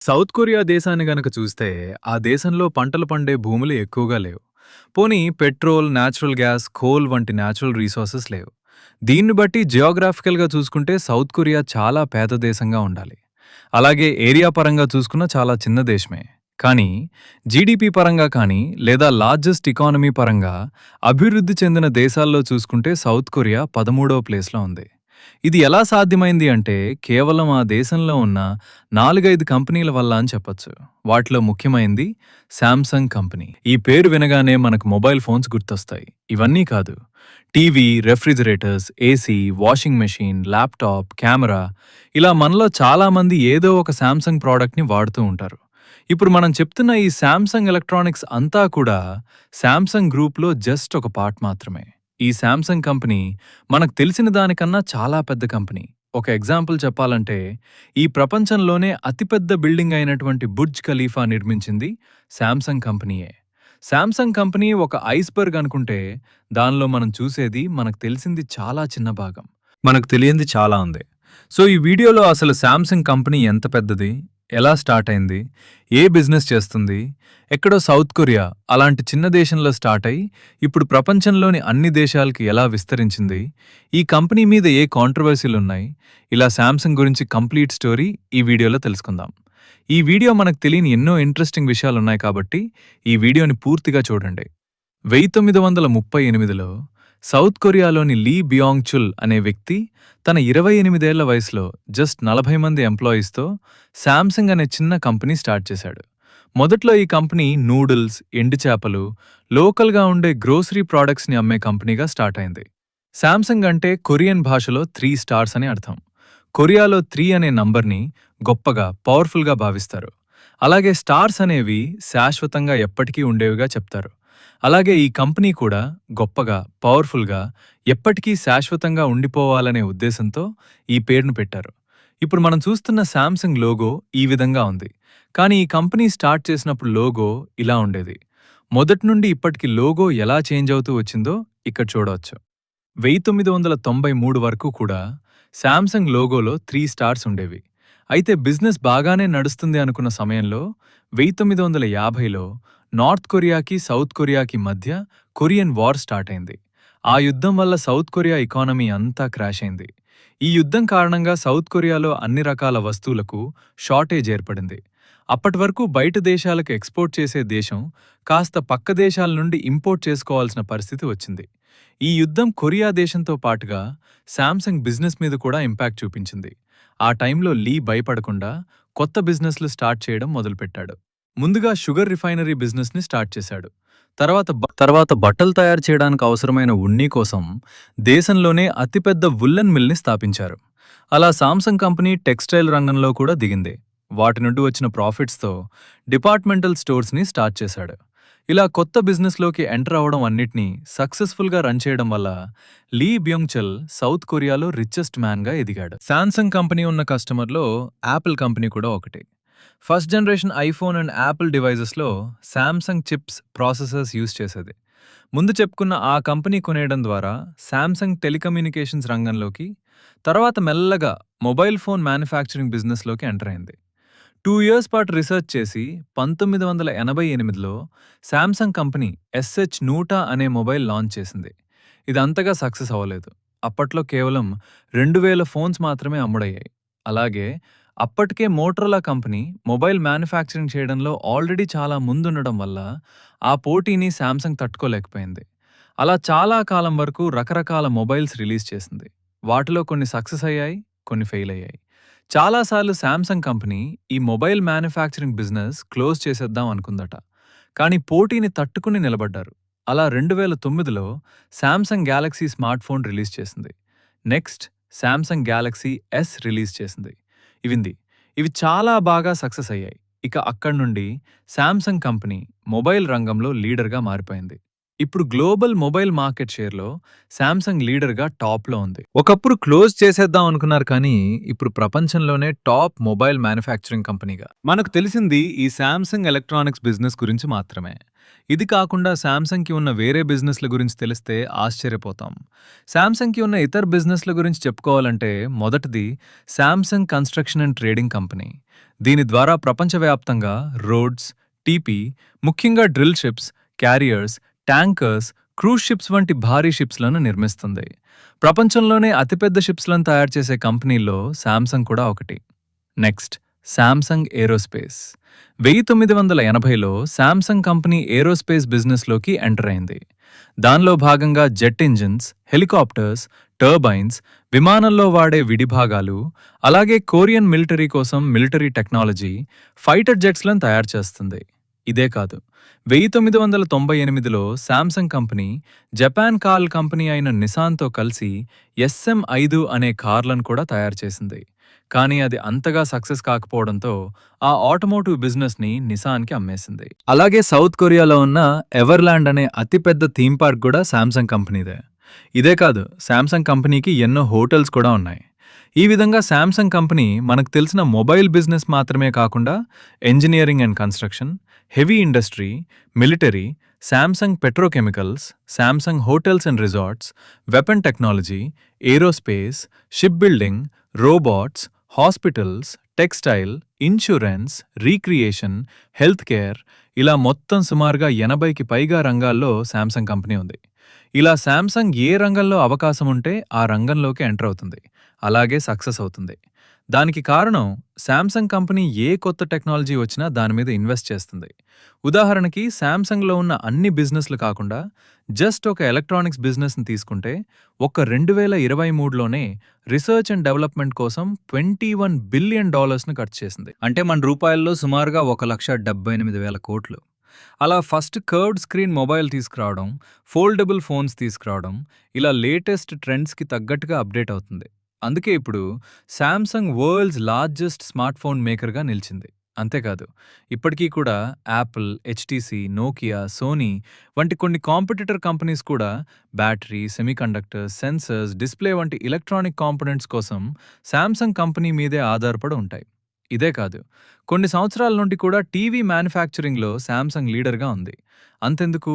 South Korea దేశాన్ని గనక చూస్తే, ఆ దేశంలో పంటలు పండే భూములు ఎక్కువగా లేవు. పోనీ పెట్రోల్, నేచురల్ గ్యాస్, కోల్ వంటి నేచురల్ రిసోర్సెస్ లేవు. దీన్ని బట్టి జియోగ్రాఫికల్‌గా చూసుకుంటే సౌత్ కొరియా చాలా పేద దేశంగా ఉండాలి. అలాగే ఏరియా పరంగా చూసుకున్న చాలా చిన్న దేశమే. కానీ జీడీపీ పరంగా కానీ, లేదా లార్జెస్ట్ ఎకానమీ పరంగా అభివృద్ధి చెందిన దేశాల్లో చూసుకుంటే సౌత్ కొరియా 13వ ప్లేస్‌లో ఉంది. ఇది ఎలా సాధ్యమైంది అంటే కేవలం ఆ దేశంలో ఉన్న 4, 5 కంపెనీల వల్ల అని చెప్పొచ్చు. వాటిలో ముఖ్యమైంది శాంసంగ్ కంపెనీ. ఈ పేరు వినగానే మనకు మొబైల్ ఫోన్స్ గుర్తొస్తాయి. ఇవన్నీ కాదు. TV, refrigerators, AC, washing machine, laptop, camera ఇలా మనలో చాలామంది ఏదో ఒక శాంసంగ్ ప్రోడక్ట్‌ని వాడుతూ ఉంటారు. ఇప్పుడు మనం చెప్తున్న ఈ శాంసంగ్ ఎలక్ట్రానిక్స్ అంతా కూడా శాంసంగ్ గ్రూప్‌లో జస్ట్ ఒక పార్ట్ మాత్రమే. ఈ శాంసంగ్ కంపెనీ మనకు తెలిసిన దానికన్నా చాలా పెద్ద కంపెనీ. ఒక ఎగ్జాంపుల్ చెప్పాలంటే, ఈ ప్రపంచంలోనే అతిపెద్ద బిల్డింగ్ అయినటువంటి బుర్జ్ ఖలీఫా నిర్మించింది శాంసంగ్ కంపెనీయే. శాంసంగ్ కంపెనీ ఒక ఐస్‌బర్గ్ అనుకుంటే, దానిలో మనం చూసేది మనకు తెలిసింది చాలా చిన్న భాగం. మనకు తెలియంది చాలా ఉంది. సో ఈ వీడియోలో అసలు శాంసంగ్ కంపెనీ ఎంత పెద్దది? ఎలా స్టార్ట్ అయింది? ఏ బిజినెస్ చేస్తుంది? ఎక్కడో సౌత్ కొరియా అలాంటి చిన్న దేశంలో స్టార్ట్ అయి ఇప్పుడు ప్రపంచంలోని అన్ని దేశాలకి ఎలా విస్తరించింది? ఈ కంపెనీ మీద ఏ కాంట్రవర్సీలున్నాయి? ఇలా శాంసంగ్ గురించి కంప్లీట్ స్టోరీ ఈ వీడియోలో తెలుసుకుందాం. ఈ వీడియో మనకు తెలియని ఎన్నో ఇంట్రెస్టింగ్ విషయాలున్నాయి కాబట్టి ఈ వీడియోని పూర్తిగా చూడండి. 1938లో సౌత్ కొరియాలోని లీ బియాంగ్ చుల్ అనే వ్యక్తి తన 28 ఏళ్ల వయసులో జస్ట్ 40 మంది ఎంప్లాయీస్తో శాంసంగ్ అనే చిన్న కంపెనీ స్టార్ట్ చేశాడు. మొదట్లో ఈ కంపెనీ నూడిల్స్, ఎండు చేపలు, లోకల్గా ఉండే గ్రోసరీ ప్రోడక్ట్స్ని అమ్మే కంపెనీగా స్టార్ట్ అయింది. శాంసంగ్ అంటే కొరియన్ భాషలో 3 స్టార్స్ అని అర్థం. కొరియాలో 3 అనే నంబర్ని గొప్పగా, పవర్ఫుల్గా భావిస్తారు. అలాగే స్టార్స్ అనేవి శాశ్వతంగా ఎప్పటికీ ఉండేవిగా చెప్తారు. అలాగే ఈ కంపెనీ కూడా గొప్పగా, పవర్ఫుల్గా, ఎప్పటికీ శాశ్వతంగా ఉండిపోవాలనే ఉద్దేశంతో ఈ పేరును పెట్టారు. ఇప్పుడు మనం చూస్తున్న శాంసంగ్ లోగో ఈ విధంగా ఉంది. కానీ ఈ కంపెనీ స్టార్ట్ చేసినప్పుడు లోగో ఇలా ఉండేది. మొదటి నుండి ఇప్పటికి లోగో ఎలా చేంజ్ అవుతూ వచ్చిందో ఇక్కడ చూడవచ్చు. 1993 వరకు కూడా శాంసంగ్ లోగోలో 3 స్టార్స్ ఉండేవి. అయితే బిజినెస్ బాగానే నడుస్తుంది అనుకున్న సమయంలో 1950లో నార్త్ కొరియాకి, సౌత్ కొరియాకి మధ్య కొరియన్ వార్ స్టార్ట్ అయింది. ఆ యుద్ధం వల్ల సౌత్ కొరియా ఎకానమీ అంతా క్రాష్ అయింది. ఈ యుద్ధం కారణంగా సౌత్ కొరియాలో అన్ని రకాల వస్తువులకు షార్టేజ్ ఏర్పడింది. అప్పటి వరకు బయట దేశాలకు ఎక్స్పోర్ట్ చేసే దేశం కాస్త పక్క దేశాల నుండి ఇంపోర్ట్ చేసుకోవాల్సిన పరిస్థితి వచ్చింది. ఈ యుద్ధం కొరియా దేశంతో పాటుగా శాంసంగ్ బిజినెస్ మీద కూడా ఇంపాక్ట్ చూపించింది. ఆ టైంలో లీ భయపడకుండా కొత్త బిజినెస్లు స్టార్ట్ చేయడం మొదలుపెట్టాడు. ముందుగా షుగర్ రిఫైనరీ బిజినెస్ని స్టార్ట్ చేశాడు. తర్వాత బట్టలు తయారు చేయడానికి అవసరమైన ఉన్ని కోసం దేశంలోనే అతిపెద్ద వుల్లెన్ మిల్ని స్థాపించారు. అలా సామ్సంగ్ కంపెనీ టెక్స్టైల్ రంగంలో కూడా దిగింది. వాటి నుండి వచ్చిన ప్రాఫిట్స్తో డిపార్ట్మెంటల్ స్టోర్స్ని స్టార్ట్ చేశాడు. ఇలా కొత్త బిజినెస్లోకి ఎంటర్ అవడం అన్నిటినీ సక్సెస్ఫుల్గా రన్ చేయడం వల్ల లీ బ్యోంగ్ చల్ సౌత్ కొరియాలో రిచెస్ట్ మ్యాన్గా ఎదిగాడు. శాంసంగ్ కంపెనీ ఉన్న కస్టమర్లో యాపిల్ కంపెనీ కూడా ఒకటి. First generation iPhone and Apple డివైజెస్లో శాంసంగ్ చిప్స్, ప్రాసెసర్స్ యూజ్ చేసేది. ముందు చెప్పుకున్న ఆ కంపెనీ కొనేయడం ద్వారా శాంసంగ్ టెలికమ్యూనికేషన్స్ రంగంలోకి, తర్వాత మెల్లగా మొబైల్ ఫోన్ మ్యానుఫ్యాక్చరింగ్ బిజినెస్లోకి ఎంటర్ అయింది. 2 ఇయర్స్ పాటు రీసెర్చ్ చేసి 1988లో శాంసంగ్ కంపెనీ SH100 అనే మొబైల్ లాంచ్ చేసింది. ఇది అంతగా సక్సెస్ అవ్వలేదు. అప్పట్లో కేవలం 2000 ఫోన్స్ మాత్రమే అమ్ముడయ్యాయి. అలాగే అప్పటికే మోటరోలా కంపెనీ మొబైల్ మ్యానుఫ్యాక్చరింగ్ చేయడంలో ఆల్రెడీ చాలా ముందుండడం వల్ల ఆ పోటీని శాంసంగ్ తట్టుకోలేకపోయింది. అలా చాలా కాలం వరకు రకరకాల మొబైల్స్ రిలీజ్ చేసింది. వాటిలో కొన్ని సక్సెస్ అయ్యాయి, కొన్ని ఫెయిల్ అయ్యాయి. చాలాసార్లు శాంసంగ్ కంపెనీ ఈ మొబైల్ మ్యానుఫ్యాక్చరింగ్ బిజినెస్ క్లోజ్ చేసేద్దాం అనుకుందట. కానీ పోటీని తట్టుకుని నిలబడ్డారు. అలా 2009లో Samsung Galaxy smartphone release చేసింది. Next Samsung Galaxy S release చేసింది. ఇవి చాలా బాగా సక్సెస్ అయ్యాయి. ఇక అక్కడి నుండి శాంసంగ్ కంపెనీ మొబైల్ రంగంలో లీడర్గా మారిపోయింది. ఇప్పుడు గ్లోబల్ మొబైల్ మార్కెట్ షేర్లో శాంసంగ్ లీడర్గా టాప్లో ఉంది. ఒకప్పుడు క్లోజ్ చేసేద్దాం అనుకున్నారు కానీ ఇప్పుడు ప్రపంచంలోనే టాప్ మొబైల్ మ్యానుఫ్యాక్చరింగ్ కంపెనీగా. మనకు తెలిసింది ఈ శాంసంగ్ ఎలక్ట్రానిక్స్ బిజినెస్ గురించి మాత్రమే. ఇది కాకుండా శాంసంగ్కి ఉన్న వేరే బిజినెస్ల గురించి తెలిస్తే ఆశ్చర్యపోతాం. శాంసంగ్కి ఉన్న ఇతర బిజినెస్ల గురించి చెప్పుకోవాలంటే మొదటిది Samsung construction and trading company. దీని ద్వారా ప్రపంచవ్యాప్తంగా రోడ్స్, టీపీ, ముఖ్యంగా drill ships, carriers, tankers, cruise ships వంటి భారీ షిప్స్లను నిర్మిస్తుంది. ప్రపంచంలోనే అతిపెద్ద షిప్స్లను తయారు చేసే కంపెనీల్లో శాంసంగ్ కూడా ఒకటి. Next, Samsung Aerospace. 1980లో శాంసంగ్ కంపెనీ ఏరోస్పేస్ బిజినెస్లోకి ఎంటర్ అయింది. దానిలో భాగంగా జెట్ ఇంజిన్స్, హెలికాప్టర్స్, టర్బైన్స్, విమానంలో వాడే విడిభాగాలు, అలాగే కొరియన్ మిలిటరీ కోసం మిలిటరీ టెక్నాలజీ, ఫైటర్ జెట్స్లను తయారు చేస్తుంది. ఇదే కాదు, 1998లో శాంసంగ్ కంపెనీ జపాన్ కార్ల కంపెనీ అయిన నిసాన్తో కలిసి SM5 అనే కార్లను కూడా తయారు చేసింది. కానీ అది అంతగా సక్సెస్ కాకపోవడంతో ఆ ఆటోమోటివ్ బిజినెస్ని నిసాన్కి అమ్మేసింది. అలాగే సౌత్ కొరియాలో ఉన్న ఎవర్లాండ్ అనే అతిపెద్ద థీమ్ పార్క్ కూడా శాంసంగ్ కంపెనీదే. ఇదే కాదు, శాంసంగ్ కంపెనీకి ఎన్నో హోటల్స్ కూడా ఉన్నాయి. ఈ విధంగా శాంసంగ్ కంపెనీ మనకు తెలిసిన మొబైల్ బిజినెస్ మాత్రమే కాకుండా engineering and construction, heavy industry, military, Samsung petrochemicals, Samsung hotels and resorts, weapon technology, aerospace, ship building, robots, hospitals, textile, insurance, recreation, health care, ఇలా మొత్తం సుమారుగా 80కి పైగా రంగాల్లో శాంసంగ్ కంపెనీ ఉంది. ఇలా శాంసంగ్ ఏ రంగంలో అవకాశం ఉంటే ఆ రంగంలోకి ఎంటర్ అవుతుంది, అలాగే సక్సెస్ అవుతుంది. దానికి కారణం శాంసంగ్ కంపెనీ ఏ కొత్త టెక్నాలజీ వచ్చినా దాని మీద ఇన్వెస్ట్ చేస్తుంది. ఉదాహరణకి శాంసంగ్లో ఉన్న అన్ని బిజినెస్లు కాకుండా జస్ట్ ఒక ఎలక్ట్రానిక్స్ బిజినెస్ని తీసుకుంటే ఒక్క 2023లోనే రీసెర్చ్ అండ్ డెవలప్మెంట్ కోసం $21 బిలియన్ ఖర్చు చేసింది. అంటే మన రూపాయల్లో సుమారుగా 1,78,000 కోట్లు. అలా ఫస్ట్ కర్వ్డ్ స్క్రీన్ మొబైల్ తీసుకురావడం, ఫోల్డబుల్ ఫోన్స్ తీసుకురావడం, ఇలా లేటెస్ట్ ట్రెండ్స్కి తగ్గట్టుగా అప్డేట్ అవుతుంది. అందుకే ఇప్పుడు Samsung world's largest smartphone మేకర్గా నిలిచింది. అంతేకాదు, ఇప్పటికీ కూడా యాపిల్, HTC, నోకియా, సోనీ వంటి కొన్ని కాంపిటీటర్ కంపెనీస్ కూడా బ్యాటరీ, సెమీకండక్టర్స్, సెన్సర్స్, డిస్ప్లే వంటి ఎలక్ట్రానిక్ కాంపోనెంట్స్ కోసం శాంసంగ్ కంపెనీ మీదే ఆధారపడి ఉంటాయి. ఇదే కాదు, కొన్ని సంవత్సరాల నుండి కూడా టీవీ మ్యానుఫ్యాక్చరింగ్లో శాంసంగ్ లీడర్గా ఉంది. అంతెందుకు,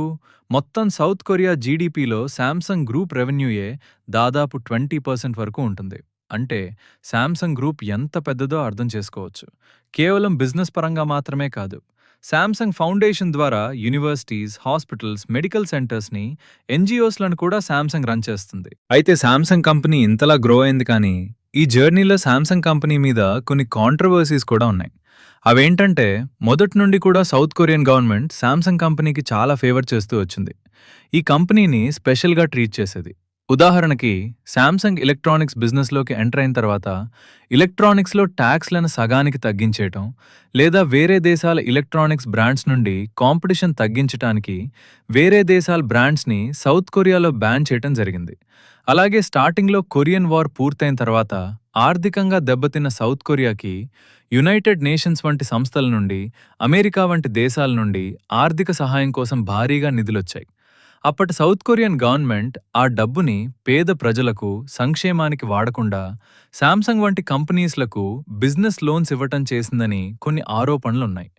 మొత్తం సౌత్ కొరియా జీడీపీలో శాంసంగ్ గ్రూప్ రెవెన్యూయే దాదాపు 20% వరకు ఉంటుంది. అంటే శాంసంగ్ గ్రూప్ ఎంత పెద్దదో అర్థం చేసుకోవచ్చు. కేవలం బిజినెస్ పరంగా మాత్రమే కాదు, శాంసంగ్ ఫౌండేషన్ ద్వారా యూనివర్సిటీస్, హాస్పిటల్స్, మెడికల్ సెంటర్స్ని, NGOsలను కూడా శాంసంగ్ రన్ చేస్తుంది. అయితే శాంసంగ్ కంపెనీ ఇంతలా గ్రో అయింది కానీ ఈ జర్నీలో శాంసంగ్ కంపెనీ మీద కొన్ని కాంట్రవర్సీస్ కూడా ఉన్నాయి. అవేంటంటే, మొదటి నుండి కూడా సౌత్ కొరియన్ గవర్నమెంట్ శాంసంగ్ కంపెనీకి చాలా ఫేవర్ చేస్తూ వచ్చింది. ఈ కంపెనీని స్పెషల్గా ట్రీట్ చేసేది. ఉదాహరణకి, శాంసంగ్ ఎలక్ట్రానిక్స్ బిజినెస్లోకి ఎంటర్ అయిన తర్వాత ఎలక్ట్రానిక్స్లో ట్యాక్స్లను సగానికి తగ్గించేయటం, లేదా వేరే దేశాల ఎలక్ట్రానిక్స్ బ్రాండ్స్ నుండి కాంపిటీషన్ తగ్గించటానికి వేరే దేశాల బ్రాండ్స్ని సౌత్ కొరియాలో బ్యాన్ చేయటం జరిగింది. అలాగే స్టార్టింగ్లో కొరియన్ వార్ పూర్తయిన తర్వాత ఆర్థికంగా దెబ్బతిన్న సౌత్ కొరియాకి యునైటెడ్ నేషన్స్ వంటి సంస్థల నుండి, అమెరికా వంటి దేశాల నుండి ఆర్థిక సహాయం కోసం భారీగా నిధులొచ్చాయి. అప్పటి సౌత్ కొరియన్ గవర్నమెంట్ ఆ డబ్బుని పేద ప్రజలకు, సంక్షేమానికి వాడకుండా శాంసంగ్ వంటి కంపెనీస్లకు బిజినెస్ లోన్స్ ఇవ్వటం చేసిందని కొన్ని ఆరోపణలున్నాయి.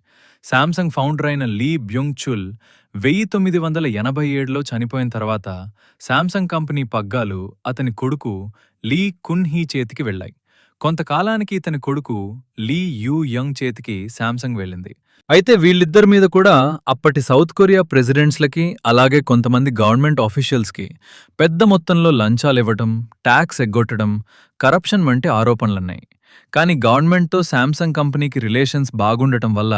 శాంసంగ్ ఫౌండర్ అయిన లీ బ్యూంగ్ చుల్ 1987లో చనిపోయిన తర్వాత శాంసంగ్ కంపెనీ పగ్గాలు అతని కొడుకు లీ కున్ హీ చేతికి వెళ్లాయి. కొంతకాలానికి ఇతని కొడుకు లీ యూ యంగ్ చేతికి శాంసంగ్ వెళ్ళింది. అయితే వీళ్ళిద్దరి మీద కూడా అప్పటి సౌత్ కొరియా ప్రెసిడెంట్స్లకి, అలాగే కొంతమంది గవర్నమెంట్ ఆఫీషియల్స్కి పెద్ద మొత్తంలో లంచాలివ్వటం, ట్యాక్స్ ఎగ్గొట్టడం, కరప్షన్ వంటి ఆరోపణలున్నాయి. కానీ గవర్నమెంట్తో శాంసంగ్ కంపెనీకి రిలేషన్స్ బాగుండటం వల్ల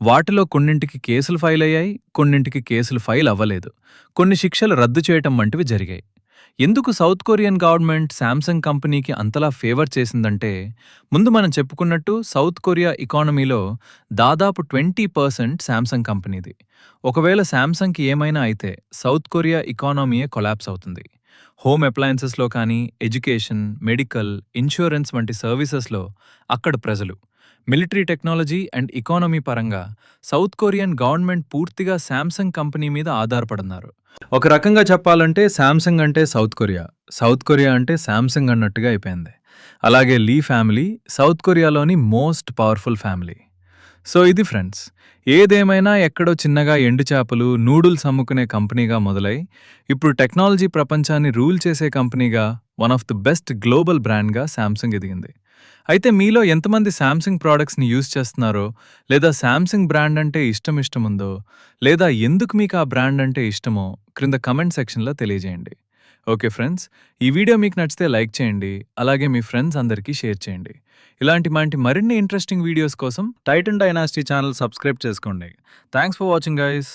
వాటిలో కొన్నింటికి కేసులు ఫైల్ అయ్యాయి, కొన్నింటికి కేసులు ఫైల్ అవ్వలేదు, కొన్ని శిక్షలు రద్దు చేయటం వంటివి జరిగాయి. ఎందుకు సౌత్ కొరియన్ గవర్నమెంట్ శాంసంగ్ కంపెనీకి అంతలా ఫేవర్ చేసిందంటే, ముందు మనం చెప్పుకున్నట్టు సౌత్ కొరియా ఎకానమీలో దాదాపు 20% శాంసంగ్ కంపెనీది. ఒకవేళ శాంసంగ్కి ఏమైనా అయితే సౌత్ కొరియా ఎకానమీయే కొలాప్స్ అవుతుంది. హోమ్ అప్లయన్సెస్లో కానీ, ఎడ్యుకేషన్, మెడికల్, ఇన్సూరెన్స్ వంటి సర్వీసెస్లో అక్కడ ప్రజలు, మిలిటరీ టెక్నాలజీ అండ్ ఎకానమీ పరంగా సౌత్ కొరియన్ గవర్నమెంట్ పూర్తిగా శాంసంగ్ కంపెనీ మీద ఆధారపడున్నారు. ఒక రకంగా చెప్పాలంటే శాంసంగ్ అంటే సౌత్ కొరియా, సౌత్ కొరియా అంటే శాంసంగ్ అన్నట్టుగా అయిపోయింది. అలాగే లీ ఫ్యామిలీ సౌత్ కొరియాలోని మోస్ట్ పవర్ఫుల్ ఫ్యామిలీ. సో ఇది ఫ్రెండ్స్, ఏదేమైనా ఎక్కడో చిన్నగా ఎండు చేపలు నూడిల్స్ అమ్ముకునే కంపెనీగా మొదలై ఇప్పుడు టెక్నాలజీ ప్రపంచాన్ని రూల్ చేసే కంపెనీగా one of the best global బ్రాండ్గా శాంసంగ్ ఎదిగింది. అయితే మీలో ఎంతమంది శాంసంగ్ ప్రోడక్ట్స్ని యూజ్ చేస్తున్నారో, లేదా శాంసంగ్ బ్రాండ్ అంటే ఇష్టముందో, లేదా ఎందుకు మీకు ఆ బ్రాండ్ అంటే ఇష్టమో క్రింద కమెంట్ సెక్షన్లో తెలియజేయండి. ఓకే ఫ్రెండ్స్, ఈ వీడియో మీకు నచ్చితే లైక్ చేయండి, అలాగే మీ ఫ్రెండ్స్ అందరికీ షేర్ చేయండి. ఇలాంటి మరిన్ని ఇంట్రెస్టింగ్ వీడియోస్ కోసం టైటన్ డైనాసిటీ ఛానల్ సబ్స్క్రైబ్ చేసుకోండి. Thanks for watching guys.